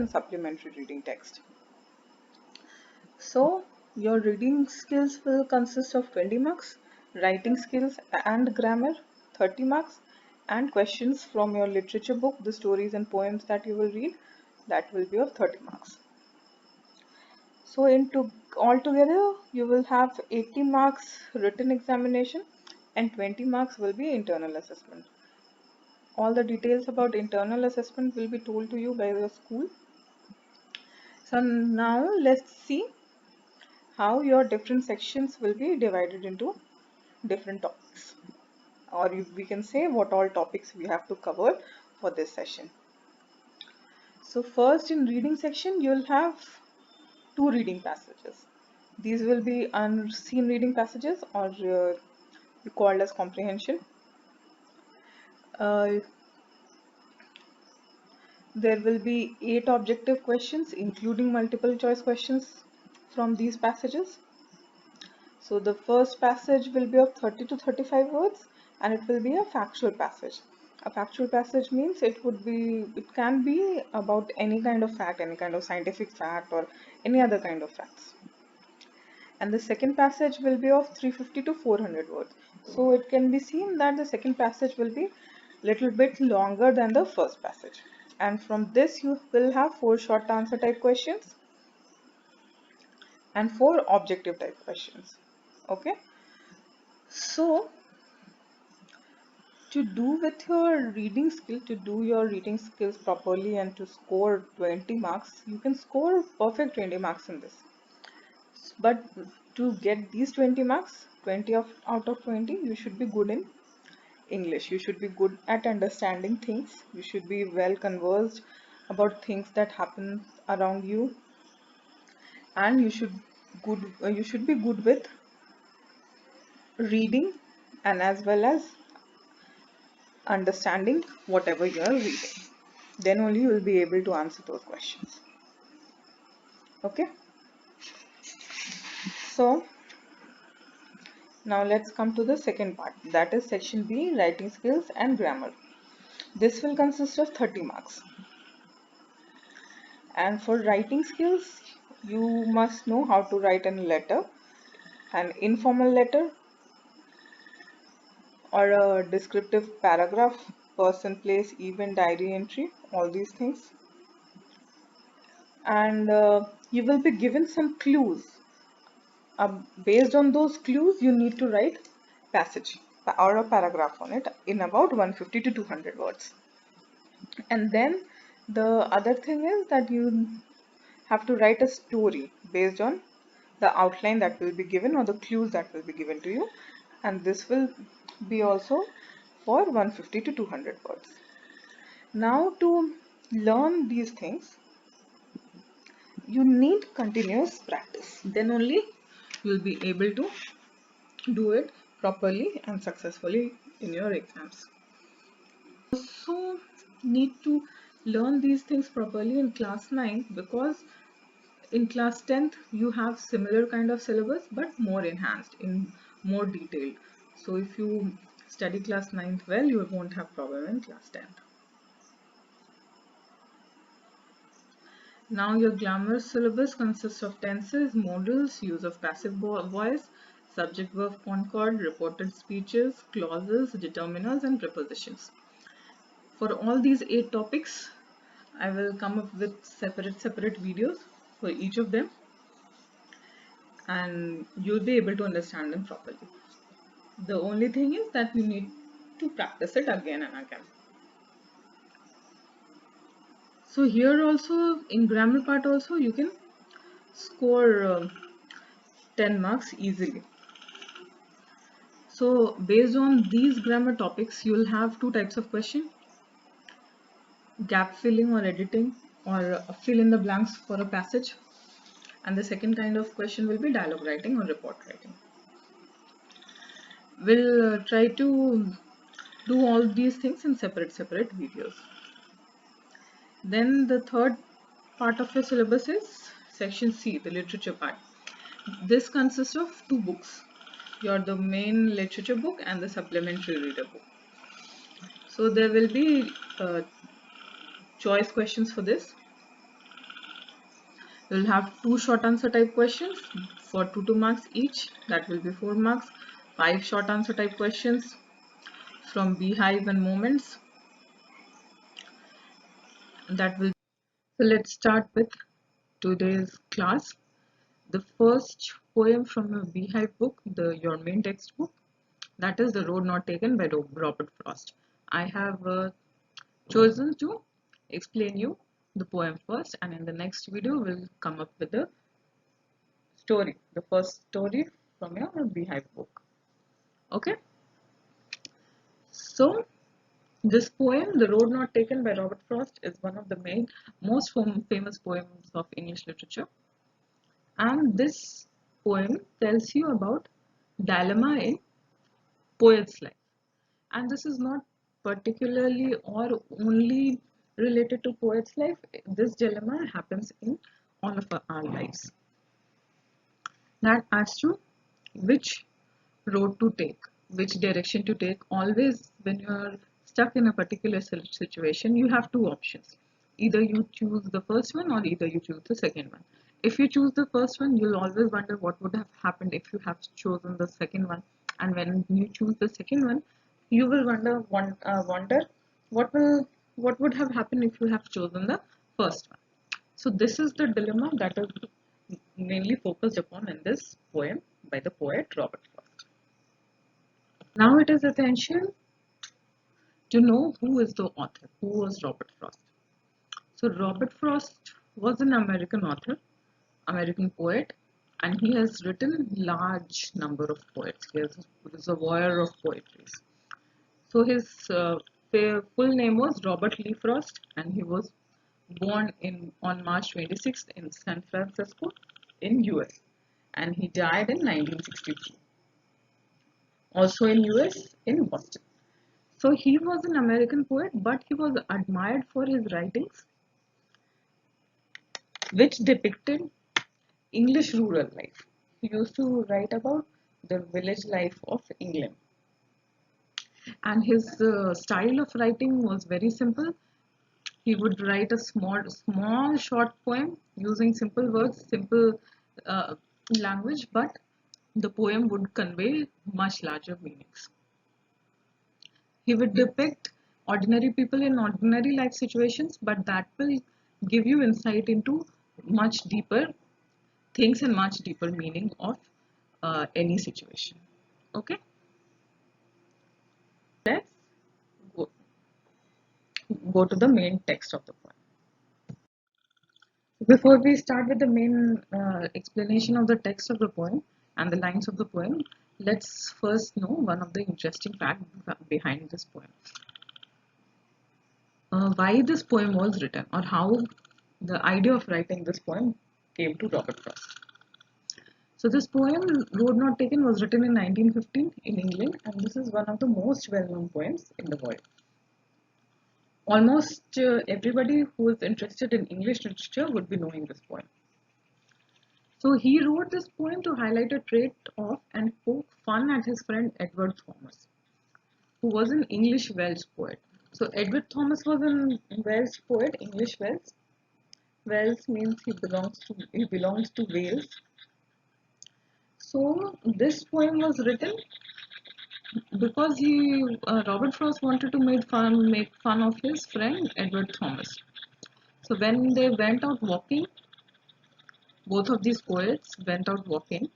and supplementary reading text. So your reading skills will consist of 20 marks, writing skills and grammar 30 marks, and questions from your literature book, the stories and poems that you will read, that will be of 30 marks. So altogether you will have 80 marks written examination and 20 marks will be internal assessment. All the details about internal assessment will be told to you by the school. So now let's see how your different sections will be divided into different topics, or we can say what all topics we have to cover for this session. So first, in reading section you'll have two reading passages. These will be unseen reading passages, or called as comprehension. Uh, there will be 8 objective questions including multiple choice questions from these passages. So the first passage will be of 30 to 35 words, and it will be a factual passage. A factual passage means it can be about any kind of fact, any kind of scientific fact or any other kind of facts. And the second passage will be of 350 to 400 words. So it can be seen that the second passage will be little bit longer than the first passage. And from this you will have 4 short answer type questions and 4 objective type questions. Okay. So to do your reading skills properly and to score 20 marks, you can score perfect 20 marks in this. But to get these 20 marks, 20 out of 20, you should be good in English. You should be good at understanding things. You should be well conversed about things that happen around you, and you should be good with reading and as well as understanding whatever you are reading. Then only you will be able to answer those questions. Okay. So now let's come to the second part, that is section B, writing skills and grammar. This will consist of 30 marks. And for writing skills, you must know how to write a letter, an informal letter, or a descriptive paragraph, person, place, event, diary entry, all these things. And you will be given some clues. Based on those clues, you need to write passage or a paragraph on it in about 150 to 200 words. And then the other thing is that you have to write a story based on the outline that will be given or the clues that will be given to you, and this will be also for 150 to 200 words. Now to learn these things, you need continuous practice. Then only you will be able to do it properly and successfully in your exams. Also need to learn these things properly in class 9, because in class 10th you have similar kind of syllabus but more enhanced, in more detailed. So if you study class 9th well, you won't have problem in class 10th. Now your grammar syllabus consists of tenses, modals, use of passive voice, subject verb concord, reported speeches, clauses, determiners and prepositions. For all these 8 topics, I will come up with separate videos for each of them, and you'll be able to understand them properly. The only thing is that you need to practice it again and again. So here also, in grammar part also, you can score 10 marks easily. So based on these grammar topics, you'll have 2 types of question: gap filling or editing, or fill in the blanks for a passage. And the second kind of question will be dialogue writing or report writing. We'll try to do all these things in separate videos. Then the third part of your syllabus is section C, the literature part. This consists of 2 books, the main literature book and the supplementary reader book. So there will be choice questions for this. We'll have 2 short answer type questions for 2 marks each. That will be 4 marks. 5 short answer type questions from Beehive and Moments. That will. So let's start with today's class. The first poem from your Beehive book, your main textbook, that is The Road Not Taken by Robert Frost. I have chosen to explain you the poem first, and in the next video we'll come up with the story, the first story from your Beehive book. Okay, so this poem, The Road Not Taken by Robert Frost, is one of the most famous poems of English literature. And this poem tells you about dilemma in poet's life. And this is not particularly or only related to poet's life. This dilemma happens in all of our lives. That as to which road to take, which direction to take. Always when you are stuck in a particular situation, you have two options. Either you choose the first one or either you choose the second one. If you choose the first one, you'll always wonder what would have happened if you have chosen the second one. And when you choose the second one, you will wonder what would have happened if you have chosen the first one. So this is the dilemma that is mainly focused upon in this poem by the poet Robert Frost. Now it is essential to know who is the author, who was Robert Frost. So Robert Frost was an American author, American poet, and he has written large number of poets. He has a reservoir of poetry. So his full name was Robert Lee Frost, and he was born on March 26th in San Francisco in US, and he died in 1963. Also in US in Boston. So he was an American poet, but he was admired for his writings, which depicted English rural life. He used to write about the village life of England. And his style of writing was very simple. He would write a small short poem using simple words, simple language, but the poem would convey much larger meanings. He would depict ordinary people in ordinary life situations, but that will give you insight into much deeper things and much deeper meaning of any situation. Okay, let's go, go to the main text of the poem. Before we start with the main explanation of the text of the poem and the lines of the poem, let's first know one of the interesting facts behind this poem. Why this poem was written, or how the idea of writing this poem came to Robert Frost. So this poem, Road Not Taken, was written in 1915 in England, and this is one of the most well-known poems in the world. Almost everybody who is interested in English literature would be knowing this poem. So he wrote this poem to highlight a trait of and poke fun at his friend Edward Thomas, who was an English Welsh poet. So Edward Thomas was a Welsh poet, English Welsh. Wales means he belongs to Wales. So this poem was written because Robert Frost wanted to make fun of his friend Edward Thomas. So when they went out walking, both of these poets went out walking.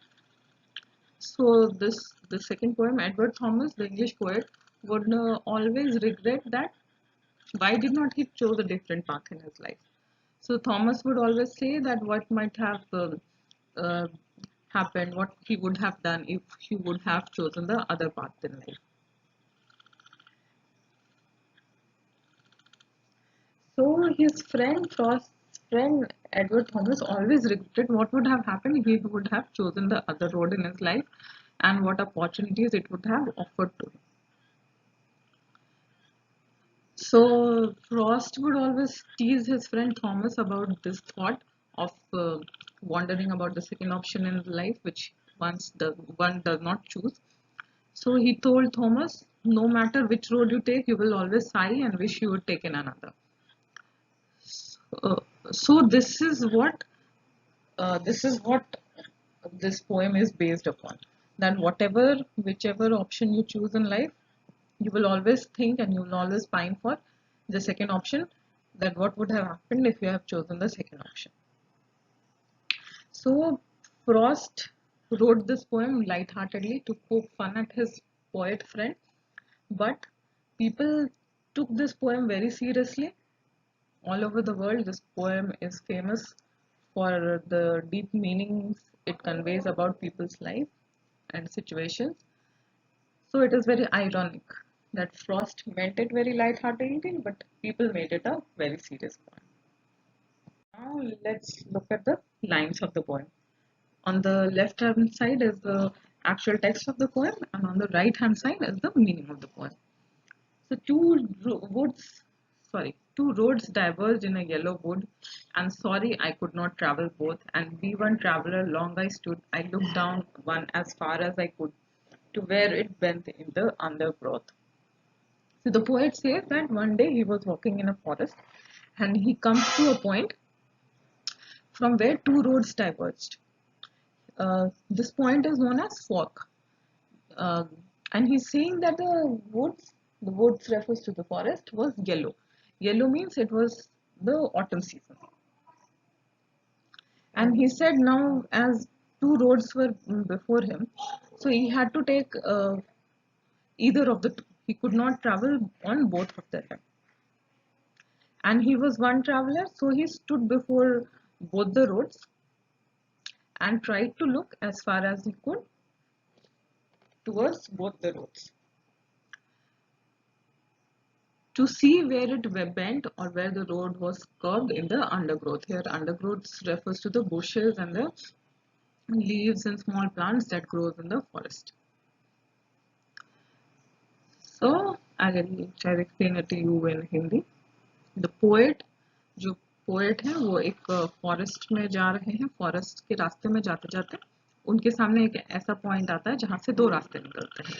So the second poem, Edward Thomas, the English poet, would always regret that why did not he chose a different path in his life. So Thomas would always say that what might have uh, happened, what he would have done if he would have chosen the other path in life. So his Frost's friend Edward Thomas always regretted what would have happened if he would have chosen the other road in his life and what opportunities it would have offered to him. So Frost would always tease his friend Thomas about this thought of wondering about the second option in life, which one does not choose. So he told Thomas, no matter which road you take, you will always sigh and wish you would taken another. So this is what This is what this poem is based upon. That whichever option you choose in life, you will always think and you will always pine for the second option, that what would have happened if you have chosen the second option. So Frost wrote this poem lightheartedly to poke fun at his poet friend, but people took this poem very seriously. All over the world, this poem is famous for the deep meanings it conveys about people's life and situations. So it is very ironic that Frost meant it very lightheartedly, but people made it a very serious poem. Now let's look at the lines of the poem. On the left hand side is the actual text of the poem, and on the right hand side is the meaning of the poem. So two roads diverged in a yellow wood, and sorry I could not travel both. And be one traveler long I stood, I looked down one as far as I could, to where it bent in the undergrowth. So the poet says that one day he was walking in a forest, and he comes to a point from where two roads diverged. This point is known as fork. Uh, and he's saying that the woods refers to the forest, was yellow. Yellow means it was the autumn season. And he said now, as two roads were before him, so he had to take either of the two. He could not travel on both of them. And he was one traveler, so he stood before both the roads and tried to look as far as he could towards both the roads, to see where it bent or where the road was curved in the undergrowth. Here, undergrowth refers to the bushes and the leaves and small plants that grows in the forest. So, I'll try to explain it to you in Hindi. The poet, जो poet है वो एक forest में जा रहे हैं. Forest के रास्ते में जाते जाते उनके सामने एक ऐसा पॉइंट आता है जहां से दो रास्ते निकलते हैं.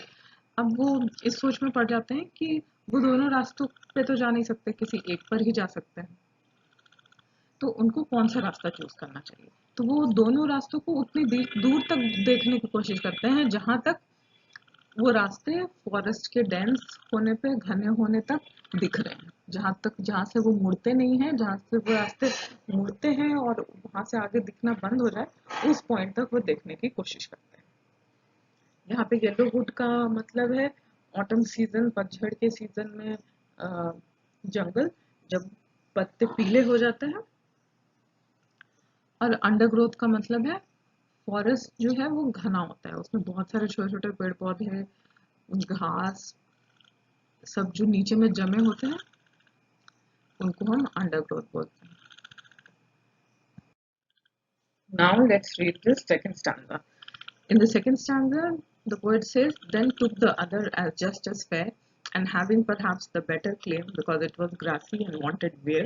अब वो इस सोच में पड़ जाते हैं कि वो दोनों रास्तों पे तो जा नहीं सकते, किसी एक पर ही जा सकते हैं. तो उनको कौन सा रास्ता चूज करना चाहिए. तो वो दोनों रास्तों को उतनी दूर तक देखने की कोशिश करते हैं जहां तक वो रास्ते फॉरेस्ट के डेंस होने पे, घने होने तक दिख रहे हैं. जहां से वो मुड़ते नहीं है, जहां से वो रास्ते मुड़ते हैं और वहां से आगे दिखना बंद हो जाए, उस पॉइंट तक वो देखने की कोशिश करते हैं. यहाँ पे येलो वुड का मतलब है ऑटम सीजन, पतझड़ के सीजन में जंगल जब पत्ते पीले हो जाते हैं. और अंडरग्रोथ का मतलब है फॉरेस्ट जो है वो घना होता है, उसमें बहुत सारे छोटे छोटे पेड़ पौधे, घास, सब जो नीचे में जमे होते हैं उनको हम अंडरग्रोथ बोलते हैं. Now let's read the second stanza. In the second stanza, the poet says, then took the other as just as fair, and having perhaps the better claim because it was grassy and wanted wear,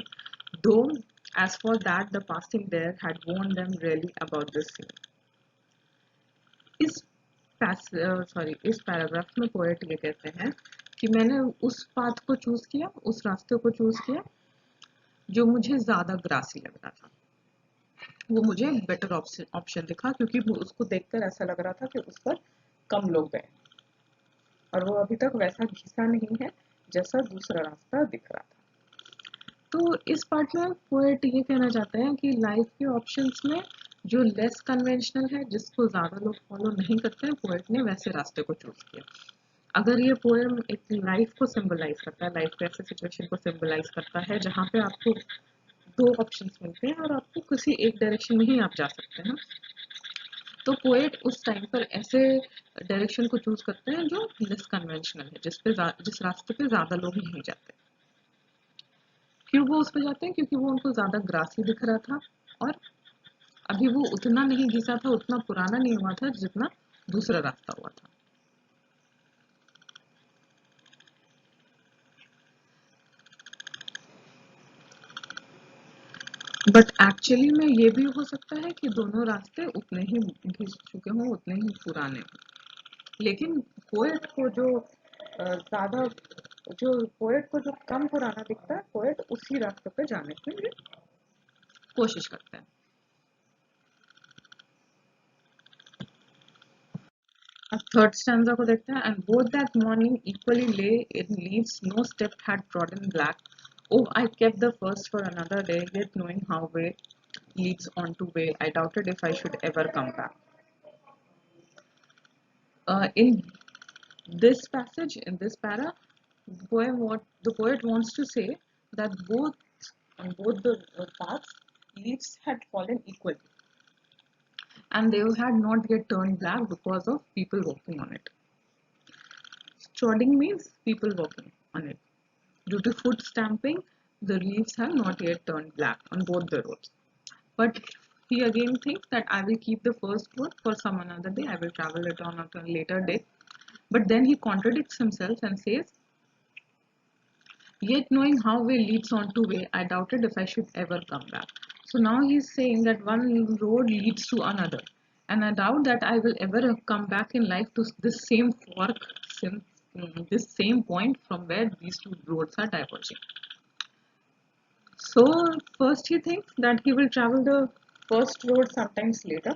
though as for that the passing there had warned them really about the same. इस इस paragraph में poet ये कहते हैं कि मैंने उस path को चूज किया, उस रास्ते को चूज किया जो मुझे ज्यादा ग्रासी लग रहा था. वो मुझे बेटर ऑप्शन दिखा क्योंकि उसको देखकर ऐसा लग रहा था कि उस पर कम लोग गए और वो अभी तक वैसा घिसा नहीं है जैसा दूसरा रास्ता दिख रहा था. तो इस पार्ट में पोएट ये कहना चाहते हैं कि लाइफ के ऑप्शंस में जो लेस कन्वेंशनल है, जिसको ज्यादा लोग फॉलो नहीं करते हैं, पोएट ने वैसे रास्ते को चूज किया. अगर ये पोएम एक लाइफ को सिंबलाइज करता है, लाइफ के ऐसे सिचुएशन को सिंबलाइज करता है जहाँ पे आपको दो ऑप्शंस मिलते हैं और आपको किसी एक डायरेक्शन में ही आप जा सकते हैं, तो पोएट उस टाइम पर ऐसे डायरेक्शन को चूज करते हैं जो लेस कन्वेंशनल है, जिस रास्ते पे ज्यादा लोग नहीं जाते. क्यों वो उस पर जाते हैं? क्योंकि वो उनको ज्यादा ग्रासी दिख रहा था और अभी वो उतना नहीं घिसा था, उतना पुराना नहीं हुआ था जितना दूसरा रास्ता हुआ था. बट एक्चुअली में ये भी हो सकता है कि दोनों रास्ते उतने ही घिस चुके हों, उतने ही पुराने हों. लेकिन पोएट को ज्यादा पोएट को जो कम पुराना दिखता है, पोएट उसी रास्ते पे जाने के लिए कोशिश करता है. अब थर्ड स्टैंजा को देखते हैं. And both that morning equally lay in leaves, no step had trodden black. Oh, I kept the first for another day, yet knowing how way leads on to way, I doubted if I should ever come back. In this passage, in this para, the poet wants to say that on both the paths, leaves had fallen equally, and they had not yet turned black because of people walking on it. Trodding means people walking on it. Due to foot stamping, the leaves have not yet turned black on both the roads. But he again thinks that I will keep the first road for some another day. I will travel it on a later day. But then he contradicts himself and says, yet knowing how way leads on to way, I doubted if I should ever come back. So now he's saying that one road leads to another. And I doubt that I will ever come back in life to this same fork, this same point from where these two roads are diverging. So first he thinks that he will travel the first road sometimes later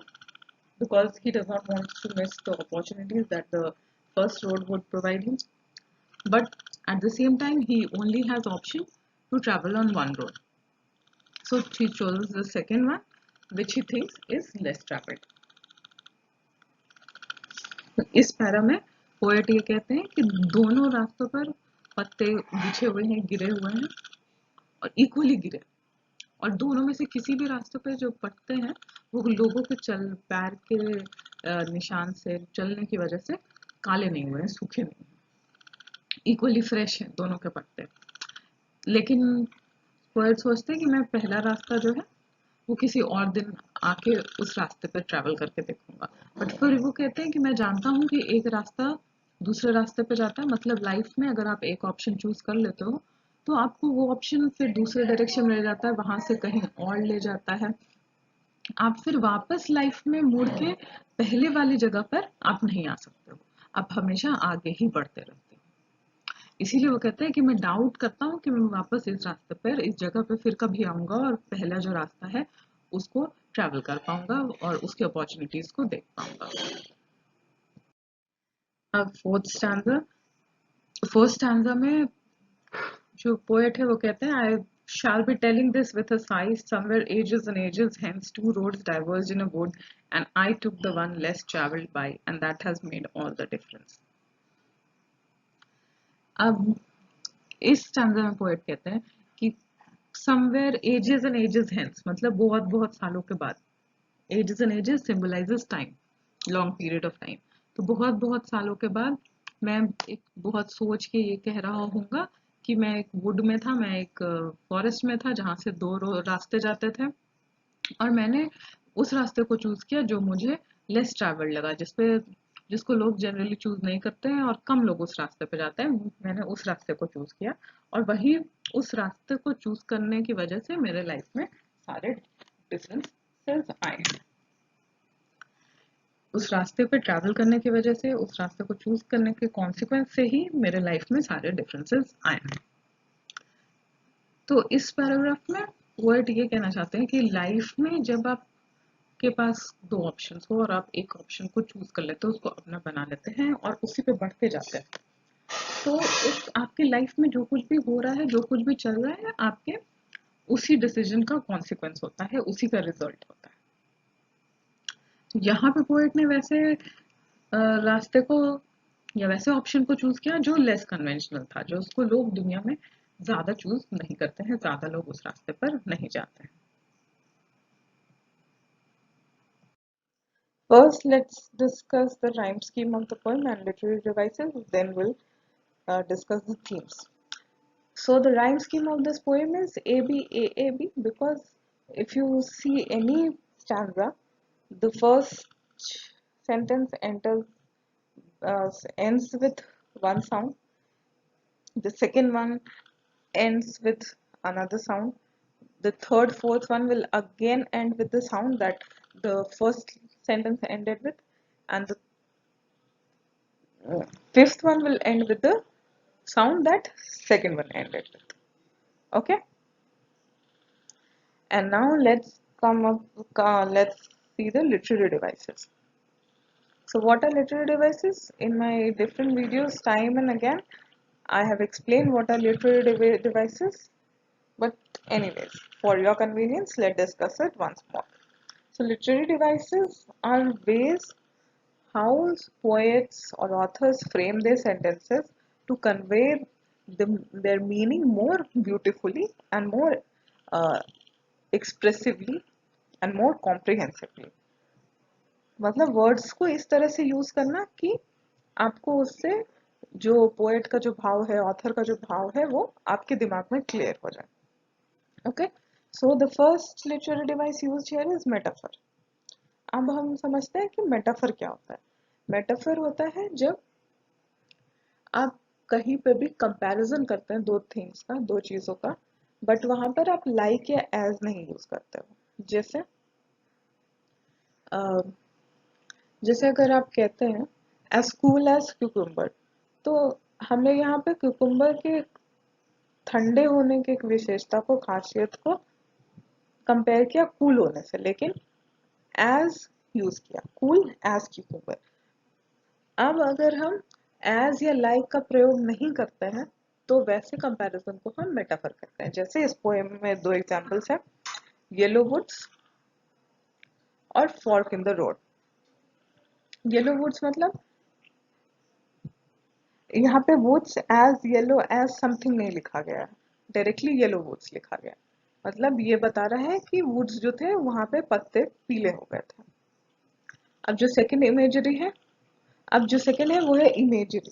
because he does not want to miss the opportunities that the first road would provide him. But at the same time, he only has option to travel on one road. So he chooses the second one, which he thinks is less traveled. इस para में poet ये कहते हैं कि दोनों रास्तों पर पत्ते बिछे हुए हैं, गिरे हुए हैं और इक्वली गिरे, और दोनों में से किसी भी रास्ते पे जो पत्ते हैं वो लोगों के पैर के निशान से चलने की वजह से काले नहीं हुए हैं, सूखे नहीं हैं, इक्वली फ्रेश हैं दोनों के पत्ते. लेकिन पोएट सोचते हैं कि मैं पहला रास्ता जो है वो किसी और दिन आके उस रास्ते पर ट्रैवल करके देखूंगा. बट फिर वो कहते हैं कि मैं जानता हूँ कि एक रास्ता दूसरे रास्ते पे जाता है. मतलब लाइफ में अगर आप एक ऑप्शन चूज कर लेते हो तो आपको वो ऑप्शन फिर दूसरे डायरेक्शन में ले जाता है, वहां से कहीं और ले जाता है. आप फिर वापस लाइफ में मुड़ के पहले वाली जगह पर आप नहीं आ सकते हो, आप हमेशा आगे ही बढ़ते रहते हो. इसीलिए वो कहते हैं कि मैं डाउट करता हूँ कि मैं वापस इस रास्ते पर इस जगह पे फिर कभी आऊंगा और पहला जो रास्ता है उसको ट्रैवल कर पाऊंगा और उसकी अपॉर्चुनिटीज को देख पाऊंगा. अब फोर्थ स्टैंजा में जो पोएट है वो कहते हैं आई shall be telling this with a sigh, somewhere ages and ages hence two roads diverged in a wood and I took the one less travelled by and that has made all the difference. अब इस stanza में poet कहते हैं कि somewhere ages and ages hence मतलब बहुत बहुत सालों के बाद. Ages and ages symbolizes time, long period of time. तो बहुत बहुत सालों के बाद मैं एक बहुत सोच के ये कह रहा हूँगा कि मैं एक वुड में था, मैं एक फॉरेस्ट में था जहाँ से दो रास्ते जाते थे और मैंने उस रास्ते को चूज किया जो मुझे लेस ट्रैवल लगा, जिसको लोग जनरली चूज नहीं करते हैं और कम लोग उस रास्ते पे जाते हैं. मैंने उस रास्ते को चूज किया और वही उस रास्ते को चूज करने की वजह से मेरे लाइफ में सारे डिफरेंसेस आए. उस रास्ते पे ट्रैवल करने की वजह से, उस रास्ते को चूज करने के कॉन्सिक्वेंस से ही मेरे लाइफ में सारे डिफरेंसेस आए हैं. तो इस पैराग्राफ में वर्ड ये कहना चाहते हैं कि लाइफ में जब आपके पास दो ऑप्शंस हो और आप एक ऑप्शन को चूज कर लेते हो, उसको अपना बना लेते हैं और उसी पे बढ़ते जाते हैं, तो उस आपकी लाइफ में जो कुछ भी हो रहा है, जो कुछ भी चल रहा है, आपके उसी डिसीजन का कॉन्सिक्वेंस होता है, उसी का रिजल्ट होता है. यहाँ पे पोएट ने वैसे रास्ते को या वैसे ऑप्शन को चूज किया जो लेस कन्वेंशनल था, जो उसको लोग दुनिया में ज्यादा चूज नहीं करते हैं, ज्यादा लोग उस रास्ते पर नहीं जाते हैं. First, let's discuss the rhyme scheme of the poem and literary devices, then we'll discuss the themes. So the rhyme scheme of this poem is AB, AAB, because if you see any stanza, the first sentence ends with one sound, the second one ends with another sound, the third, fourth one will again end with the sound that the first sentence ended with, and the fifth one will end with the sound that second one ended with. Okay, and now let's see the literary devices. So what are literary devices? In my different videos time and again I have explained what are literary devices, but anyways, for your convenience, let's discuss it once more. So literary devices are ways how poets or authors frame their sentences to convey their meaning more beautifully and more uh, expressively and more comprehensively. मतलब words को इस तरह से use करना कि आपको उससे जो पोएट का जो भाव है, ऑथर का जो भाव है, वो आपके दिमाग में क्लियर हो जाए. Okay, so the first literary device used here is metaphor. अब हम समझते हैं कि मेटाफर क्या होता है. मेटाफर होता है जब आप कहीं पे भी कंपैरिजन करते हैं दो थिंग्स का, दो चीजों का, बट वहां पर आप लाइक या एज नहीं यूज करते हो. जैसे अ, जैसे अगर आप कहते हैं एज कूल एज क्यूकम्बर, तो हमने यहाँ पे क्यूकम्बर के ठंडे होने की एक विशेषता को, खासियत को कंपेयर किया कूल होने से, लेकिन एज यूज किया, कूल एज क्यूकम्बर. अब अगर हम एज या लाइक का प्रयोग नहीं करते हैं तो वैसे कंपैरिजन को हम मेटाफर करते हैं. जैसे इस पोएम में दो एग्जांपल्स हैं, येलो वुड्स और fork in the road. Yellow woods मतलब यहाँ पे woods as yellow as something नहीं लिखा गया है, डायरेक्टली येलो वुड्स लिखा गया. मतलब ये बता रहा है कि वुड्स जो थे वहां पे पत्ते पीले हो गए थे. अब जो सेकंड इमेजरी है, अब जो सेकंड है वो है इमेजरी.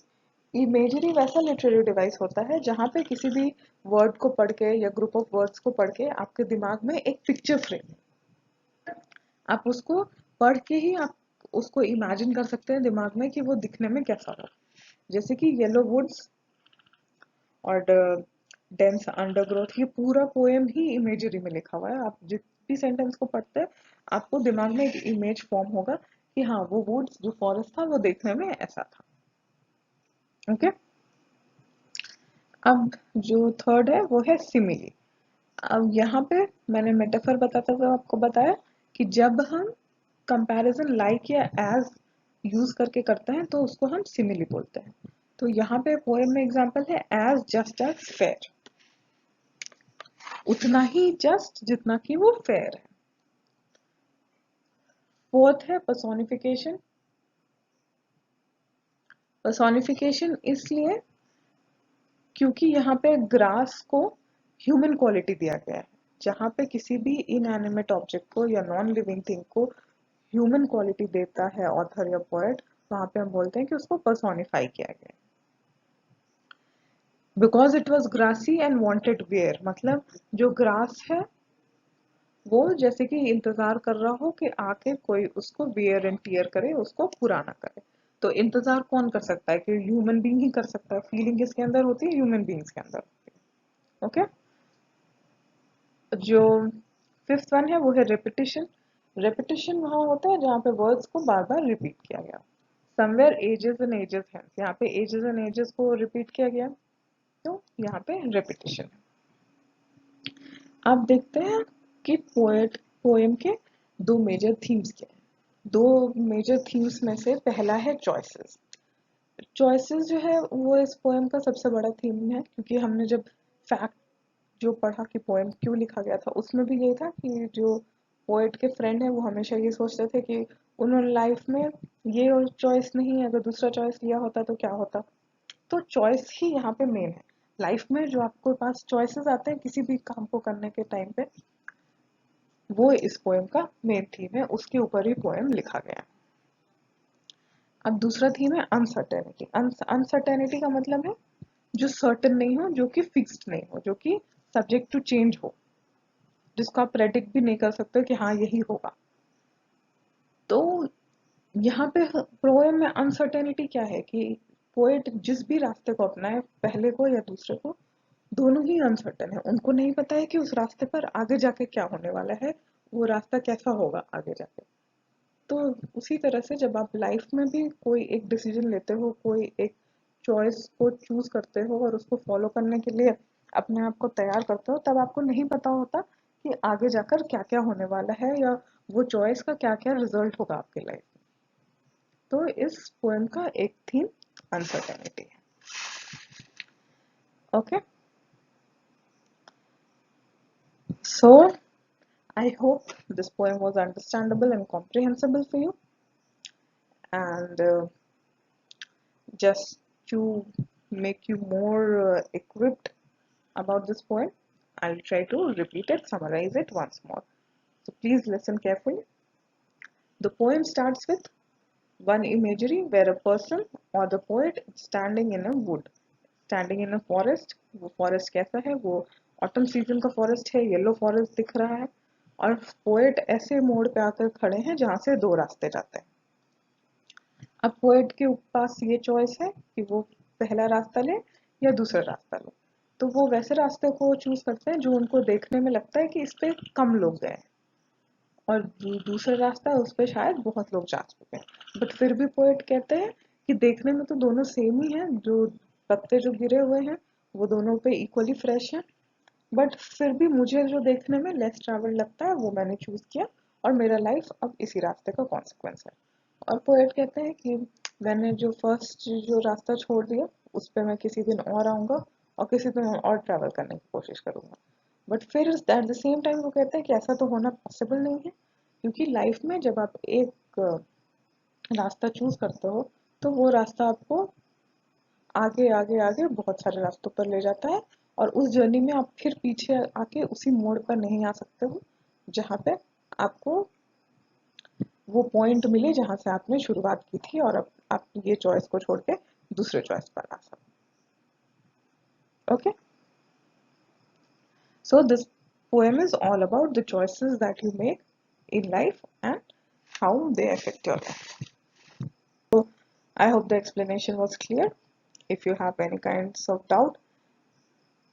इमेजरी वैसा लिटरेरी डिवाइस होता है जहाँ पे किसी भी वर्ड को पढ़ के या ग्रुप ऑफ वर्ड्स को पढ़ के आपके दिमाग में एक पिक्चर फ्रेम, आप उसको पढ़ के ही आप उसको इमेजिन कर सकते हैं दिमाग में कि वो दिखने में कैसा हो. जैसे कि येलो वुड्स और डेंस अंडरग्रोथ, ये पूरा पोएम ही इमेजरी में लिखा हुआ है. आप जिस भी सेंटेंस को पढ़ते हैं आपको दिमाग में एक इमेज फॉर्म होगा कि हाँ वो वुड्स जो फॉरेस्ट था वो देखने में ऐसा था. ओके, अब जो थर्ड है वो है सिमिली. अब यहाँ पे मैंने मेटाफर बताता हुआ आपको बताया कि जब हम कंपैरिजन लाइक या एज यूज करके करते हैं तो उसको हम सिमिली बोलते हैं. तो यहाँ पे पोएम में एग्जांपल है एज जस्ट एज फेयर, उतना ही जस्ट जितना कि वो फेयर है. फोर्थ है पर्सोनिफिकेशन. पर्सोनिफिकेशन इसलिए क्योंकि यहाँ पे ग्रास को ह्यूमन क्वालिटी दिया गया है. जहाँ पे किसी भी इनएनिमेट ऑब्जेक्ट को या नॉन लिविंग थिंग को ह्यूमन क्वालिटी देता है ऑथर या पोएट, वहां पे हम बोलते हैं कि उसको पर्सोनिफाई किया गया है. Because it was grassy and wanted where, मतलब जो ग्रास है वो जैसे कि इंतजार कर रहा हो कि आके कोई उसको वेयर एंड टीयर करे, उसको पुराना करे. तो इंतजार कौन कर सकता है? कि ह्यूमन बीइंग ही कर सकता है. फीलिंग किसके अंदर होती है? ह्यूमन बीइंग्स के अंदर होती है. ओके, जो फिफ्थ वन है वो है रेपिटेशन. रेपिटेशन वहां होता है जहाँ पे वर्ड्स को बार बार रिपीट किया गया. समवेयर एजेस एंड एजेस है, यहाँ पे एजेस एंड एजेस को रिपीट किया गया, तो यहाँ पे रेपिटेशन है. अब देखते हैं कि पोएम के दो मेजर थीम्स क्या है. दो मेजर थीम्स में से पहला है चॉइसेस. चॉइसेस जो है वो इस पोएम का सबसे बड़ा थीम है, क्योंकि हमने जब फैक्ट जो पढ़ा कि पोएम क्यों लिखा गया था उसमें भी यही था कि जो पोएट के फ्रेंड है वो हमेशा ये सोचते थे कि उन्होंने लाइफ में ये और चॉइस नहीं, अगर दूसरा चॉइस लिया होता तो क्या होता. तो चॉइस ही यहाँ पे मेन है. लाइफ में जो आपके पास चॉइसेस आते हैं किसी भी काम को करने के टाइम पे, वो इस पोएम का मेन थीम है, उसके ऊपर ही पोएम लिखा गया. अब दूसरा थीम है अनसर्टेनिटी. अनसर्टेनिटी का मतलब है जो सर्टेन नहीं हो, जो कि फिक्स्ड नहीं हो, जो कि सब्जेक्ट टू चेंज हो, जिसको आप प्रेडिक्ट भी नहीं कर सकते कि हाँ यही होगा. तो यहाँ पे पोएम में अनसर्टेनिटी क्या है कि पोएट जिस भी रास्ते को अपनाए, पहले को या दूसरे को, दोनों ही अनसर्टेन है. उनको नहीं पता है कि उस रास्ते पर आगे जाके क्या होने वाला है, वो रास्ता कैसा होगा आगे जाके. तो उसी तरह से जब आप लाइफ में भी कोई एक डिसीजन लेते हो, कोई एक चॉइस को चूज करते हो और उसको फॉलो करने के लिए अपने आप को तैयार करते हो, तब आपको नहीं पता होता कि आगे जाकर क्या क्या होने वाला है या वो चॉइस का क्या क्या रिजल्ट होगा आपकी लाइफ में. तो इस पोएम का एक थीम अनसर्टेनिटी है. Okay, so I hope this poem was understandable and comprehensible for you. And just to make you more equipped about this poem, I'll try to repeat it, summarize it once more. So please listen carefully. The poem starts with one imagery where a person or the poet is standing in a wood, standing in a forest. वो forest कैसा है? वो autumn season का forest है, yellow forest दिख रहा है, और poet ऐसे मोड़ पे आकर खड़े हैं जहाँ से दो रास्ते जाते हैं. अब पोएट के पास ये चॉइस है कि वो पहला रास्ता ले या दूसरा रास्ता ले. तो वो वैसे रास्ते को चूज करते हैं जो उनको देखने में लगता है कि इस पे कम लोग गए, और दूसरा रास्ता है उस पे शायद बहुत लोग जा चुके हैं. बट फिर भी पोएट कहते हैं कि देखने में तो दोनों सेम ही हैं, जो पत्ते जो गिरे हुए हैं वो दोनों पे इक्वली फ्रेश हैं, बट फिर भी मुझे जो देखने में लेस ट्रैवल लगता है वो मैंने चूज किया, और मेरा लाइफ अब इसी रास्ते का कॉन्सिक्वेंस है. और पोएट कहते हैं कि मैंने जो फर्स्ट जो रास्ता छोड़ दिया उस पर मैं किसी दिन और आऊंगा और किसी दिन और ट्रैवल करने की कोशिश करूंगा. बट फिर एट द सेम टाइम वो कहते हैं कि ऐसा तो होना पॉसिबल नहीं है, क्योंकि लाइफ में जब आप एक रास्ता चूज करते हो तो वो रास्ता आपको आगे आगे आगे बहुत सारे रास्तों पर ले जाता है, और उस जर्नी में आप फिर पीछे आके उसी मोड़ पर नहीं आ सकते हो जहाँ पे आपको वो पॉइंट मिले जहाँ से आपने शुरुआत की थी, और अब आप ये चॉइस को छोड़ के दूसरे चॉइस पर आ सकते. Okay, so this poem is all about the choices that you make in life and how they affect your life. So I hope the explanation was clear. If you have any kinds of doubt,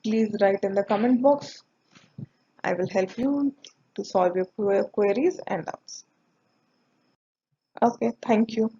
please write in the comment box. I will help you to solve your queries and doubts. Okay, thank you.